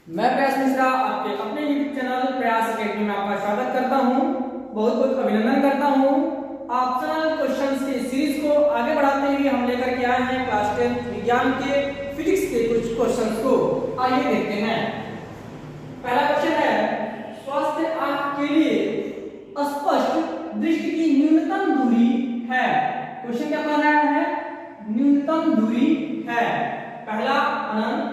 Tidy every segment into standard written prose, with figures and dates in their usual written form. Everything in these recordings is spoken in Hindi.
मैं प्रयास मिश्रा आपके अपने YouTube चैनल प्रयास अकेडमी में आपका स्वागत करता हूं। बहुत बहुत अभिनंदन करता हूं। ऑप्शनल क्वेश्चंस की सीरीज को आगे बढ़ाते हुए हम लेकर के आए हैं क्लास 10 विज्ञान के फिजिक्स के कुछ क्वेश्चंस को। आइए देखते हैं। पहला क्वेश्चन है, स्वस्थ आंख के लिए स्पष्ट दृष्टि की न्यूनतम दूरी है। क्वेश्चन क्या कह रहा है? न्यूनतम दूरी है। पहला अनंत,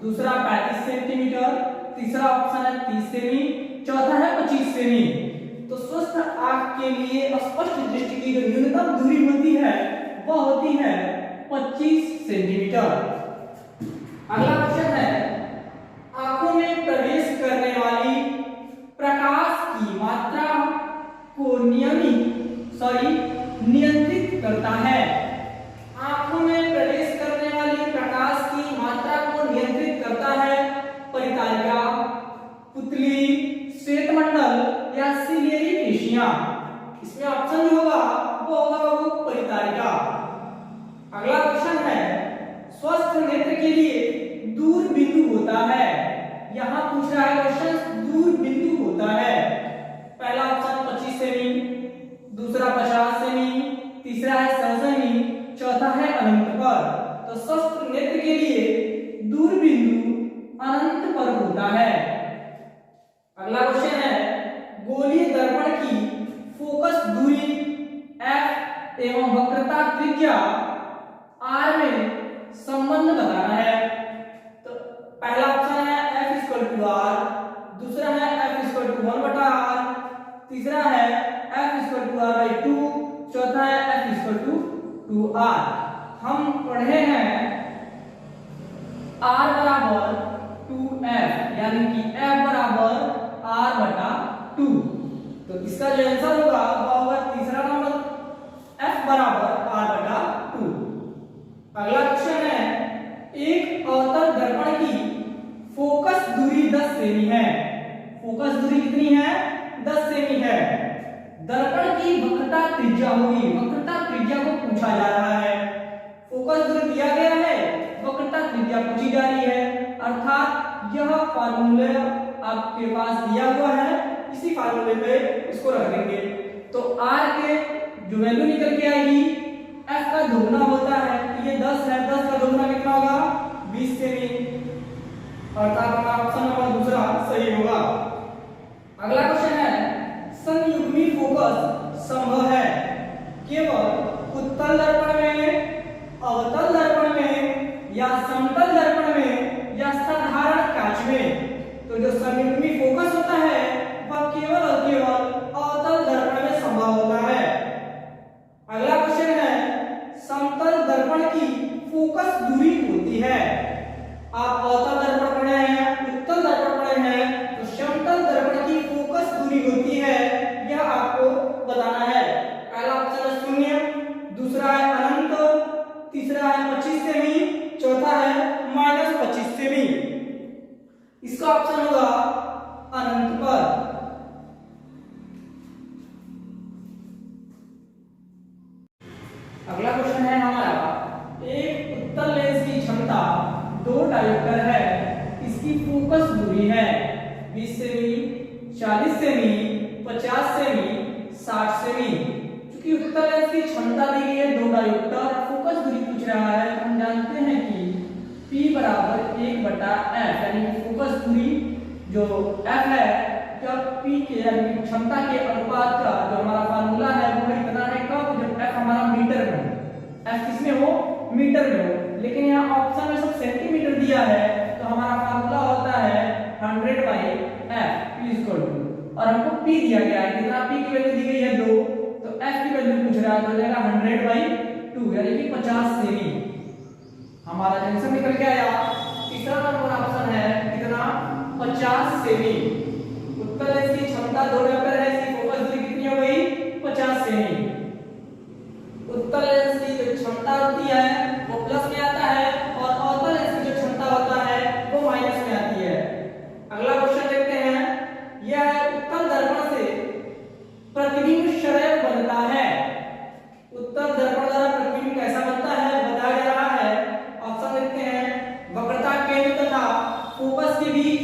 दूसरा 35 सेंटीमीटर, तीसरा ऑप्शन है 30 सेमी, चौथा है 25 सेमी। तो स्वस्थ आंख के लिए स्पष्ट दृष्टि की जो न्यूनतम दूरी होती है वह होती है 25 सेंटीमीटर। अगला क्वेश्चन है, आंखों में प्रवेश करने वाली प्रकाश की मात्रा को नियंत्रित करता है। आंखों में प्रवेश करने वाली प्रकाश की मात्रा को नियंत्रित करता है परितारिका, पुतली, श्वेतमंडल या सिलियरी पेशियां। इसमें ऑप्शन जो होगा वो होगा वो परितारिका। अगला क्वेश्चन है, स्वस्थ नेत्र के लिए दूर बिंदु होता है। यहां पूछ रहा है क्वेश्चन दूर बिंदु होता है। पहला ऑप्शन 25 सेमी, दूसरा 50 सेमी, तीसरा है 100 सेमी, चौथा है अनंत पर। तो स्वस्थ नेत्र के लिए दूर बिंदु अनंत पर होता है। अगला क्वेश्चन है, गोलीय दर्पण की फोकस दूरी f एवं वक्रता त्रिज्या r में संबंध बताना है। तो पहला ऑप्शन है f r, दूसरा है f 1/r, तीसरा है f r/2, चौथा है f 2r। हम पढ़े हैं r बराबर 2f यानी कि f बराबर r/2। तो इसका जो आंसर होगा वह होगा तीसरा नंबर, f बराबर r/2। अगला क्वेश्चन है, एक अवतल दर्पण की फोकस दूरी 10 सेमी है। फोकस दूरी कितनी है? 10 सेमी है। दर्पण की वक्रता त्रिज्या होगी। वक्रता त्रिज्या को पूछा जा रहा है। फोकस दूरी दिया गया है, वक्रता त्रिज्या पूछी जा रही है। अर्थात यह फार्मूला आपके पास दिया हुआ है, इसी फार्मूले पे इसको रख देंगे। तो r के जो वैल्यू निकल के आएगी f का दोगुना होता है, ये 10 है, 10 का दोगुना कितना होगा? 20 सेमी। अर्थात हमारा ऑप्शन नंबर दूसरा सही होगा। अगला क्वेश्चन है, संयुग्मी फोकस संभव है केवल उत्तल दर्पण में, अवतल दर्पण में या समतल दर्पण में या साधारण कांच में। तो जो संयुग्मी फोकस होता है वह केवल और केवल अवतल दर्पण में संभव होता है। अगला क्वेश्चन है, समतल दर्पण की फोकस दूरी होती है। आप अवतल दर्पण पढ़े हैं, उत्तल दर्पण पढ़े हैं, तो समतल दर्पण की फोकस दूरी होती है, यह आपको बताना है। पहला ऑप्शन है 0, दूसरा है अनंत, तीसरा है 25 सेमी, चौथा है -25 सेमी। इसका ऑप्शन होगा अनंत पर। अगला क्वेश्चन है हमारा, एक उत्तल लेंस की क्षमता 2 डायोप्टर है, इसकी फोकस दूरी है 20 सेमी, 40 सेमी, 50 सेमी, 60 सेमी। क्योंकि उत्तल लेंस की क्षमता दी गई है 2 डायोप्टर, फोकस दूरी पूछ रहा है, तो हम जानते हैं कि P बराबर 1/f यानी कि फोकस दूरी जो f है, जब P के यानी क्षमता के अनुपात का जो हमारा फार्मूला है वो इतना है कब? जब f हमारा मीटर में हो। f किसमें हो? मीटर में हो। लेकिन यहाँ ऑप्शन में सब सेंटीमीटर दिया है, तो हमारा फार्मूला होता है 100/f P और हमको P दिया गया है, कितना P की वैल्यू दी गई है 2, तो f की वैल्यू पूछ रहा है, तो हो जाएगा 100/2 यानी कि 50 सेमी। हमारा आंसर निकल के आया। तीसरा नंबर ऑप्शन है कितना? 50 सेमी। उत्तल लेंस की क्षमता 2 डायोप्टर है, इसकी फोकस दूरी कितनी हो गई? 50 सेमी। उत्तल लेंस की जो क्षमता होती है वो प्लस में आता है और अवतल लेंस की जो क्षमता होता है वो माइनस में आती है। अगला क्वेश्चन देखते हैं, यह उत्तल दर्पण से प्रतिबिंब सदैव बनता है। उत्तल दर्पण द्वारा प्रतिबिंब कैसा बनता है बताया जा रहा है। ऑप्शन देखते हैं, वक्रता केंद्र तथा फोकस के बीच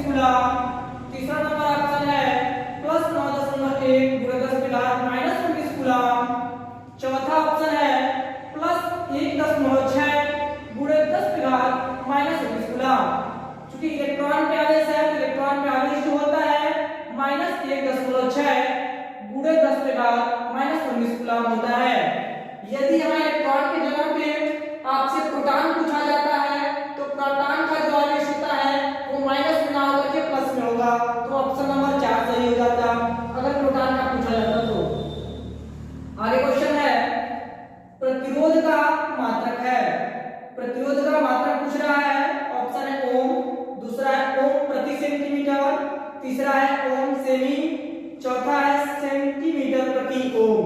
19 कूलम। तीसरा नंबर ऑप्शन है प्लस 9.1 गुणे 10 की घात माइनस 19 कूलम। चौथा ऑप्शन है प्लस 1.6 गुणे 10 की घात माइनस 19 कूलम। क्योंकि इलेक्ट्रॉन पे आवेश है तो इलेक्ट्रॉन पे आवेश जो होता है माइनस 1.6 गुणे 10 की घात माइनस 19 कूलम होता है। यदि हमें इलेक्ट्रॉन की जगह पे आपसे प्रोटॉन पूछा जाता है तो प्रोटॉन का जो आवेश होता है वो माइनस में ना होकर के प्लस में होगा, तो ऑप्शन नंबर 4 सही हो जाता अगर प्रोटॉन का पूछा जाता तो। आगे क्वेश्चन है प्रतिरोध का मात्रक है। प्रतिरोध का मात्रक पूछ रहा है, ऑप्शन है ओम, दूसरा है ओम प्रति सेंटीमीटर, तीसरा है ओम सेमी, चौथा है सेंटीमीटर प्रति ओम।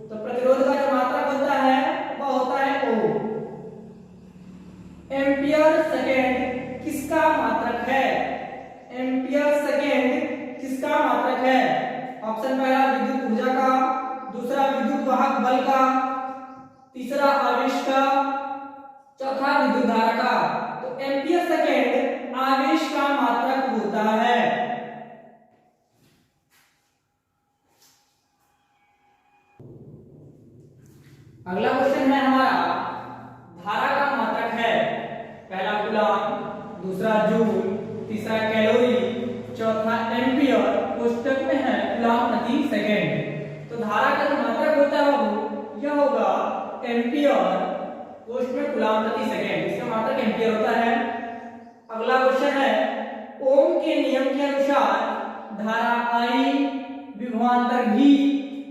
तो प्रतिरोध का जो मात्रक होता है वह होता है ओम। एम्पियर सेकेंड किसका मात्रक है? एम्पियर सेकेंड किसका मात्रक है? ऑप्शन पहला विद्युत ऊर्जा का, दूसरा विद्युत वाहक बल का, तीसरा आवेश का, चौथा विद्युत धारा का। तो एम्पियर सेकेंड आवेश का मात्रक होता है। अगला क्वेश्चन है हमारा धारा का मात्रक है। पहला कूलम, दूसरा जूल, तीसरा कैलोरी, चौथा एम्पियर, कोष्टक में है कूलम प्रति सेकेंड। तो धारा का जो मात्रक होता है वो यह होगा एम्पियर, कोष्टक में कूलम प्रति सेकेंड, इसका मात्रक एम्पियर होता है। अगला क्वेश्चन है ओम के नियम के अनुसार धारा I, विभवांतर V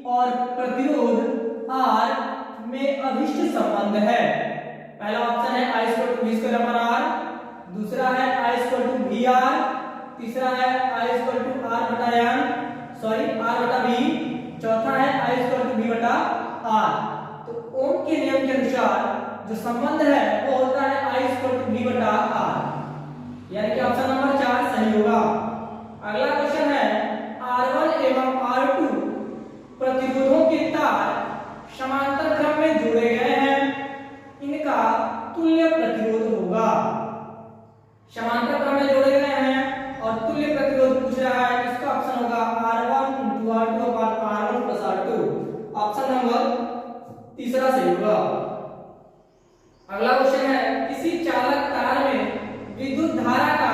और प्रतिरोध R में अभिष्ट संबंध है। पहला ऑप्शन है I = V²/R, दूसरा है I = VR, तीसरा है I = R/N, R/V, चौथा है I = V/R। तो ओम के नियम के अनुसार जो संबंध है वो होता है I = V/R, यानी कि ऑप्शन नंबर 4 सही होगा। अगला क्वेश्चन है R1 एवं R2 प्रतिरोधों के तार समांतर क्रम में जोड़े गए हैं, इनका तुल्य प्रतिरोध होगा। समांतर क्रम में जोड़े गए हैं और तुल्य प्रतिरोध पूछ रहा है, इसका ऑप्शन होगा R1 × R2 R1 + R2, option number तीसरा सही होगा। अगला क्वेश्चन है किसी चालक तार में विद्युत धारा का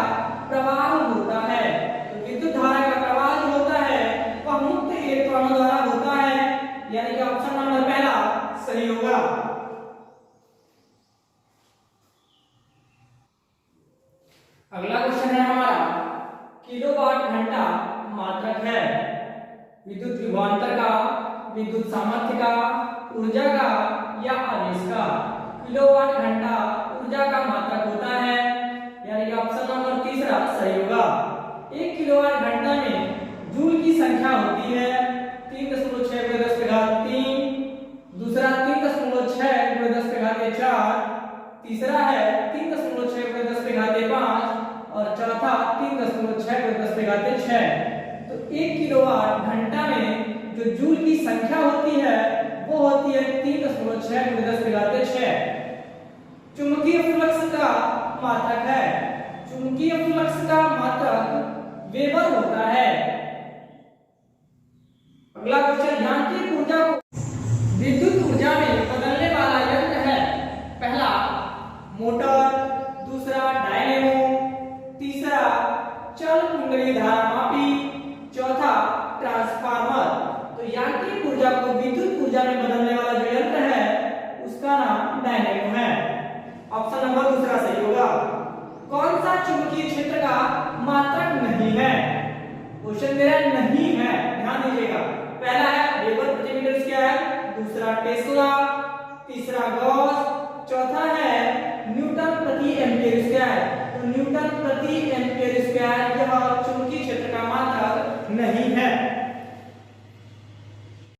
प्रवाह होता है। तो विद्युत धारा का प्रवाह जो होता है वह मुक्त इलेक्ट्रॉनों द्वारा होता है, यानी कि ऑप्शन नंबर पहला सही होगा। अगला क्वेश्चन है हमारा किलोवाट घंटा मात्रक है। विद्युत विभवांतर का, विद्युत सामर्थ्य का, ऊर्जा का या आवेश का। किलोवाट घंटा ऊर्जा का मात्रक होता है, यानी कि ऑप्शन नंबर तीसरा सही होगा। 1 किलोवाट घंटा में जूल की संख्या होती है 3.6 × 10 की घात 3, दूसरा 3.6 × 10 की घात 4, तीसरा है 3.6 × 10 की घात 5 और चौथा 3.6 × 10 की घात 6। तो 1 किलोवाट घंटा में जो जूल की संख्या होती है वो होती है 3.6 × 10 की घात 6। चुंबकीय फ्लक्स का मात्रक है। चुंबकीय फ्लक्स का मात्रक वेबर होता है। अगला क्वेश्चन यांत्रिक ऊर्जा को विद्युत ऊर्जा में बदलने वाला यंत्र है। पहला मोटर, दूसरा डायनेमो, तीसरा चल कुंडली धारा मापी, चौथा ट्रांसफार्मर। तो यांत्रिक ऊर्जा को विद्युत ऊर्जा में बदलने वाला जो यंत्र है उसका नाम डायनेमो है, ऑप्शन नंबर दूसरा सही होगा। कौन सा चुंबकीय क्षेत्र का मात्रक नहीं है? क्वेश्चन मेरा नहीं है, ध्यान दीजिएगा। पहला है वेबर प्रति मीटर स्क्वायर, दूसरा टेस्ला, तीसरा गॉस, चौथा है न्यूटन प्रति एम्पीयर स्क्वायर। तो न्यूटन प्रति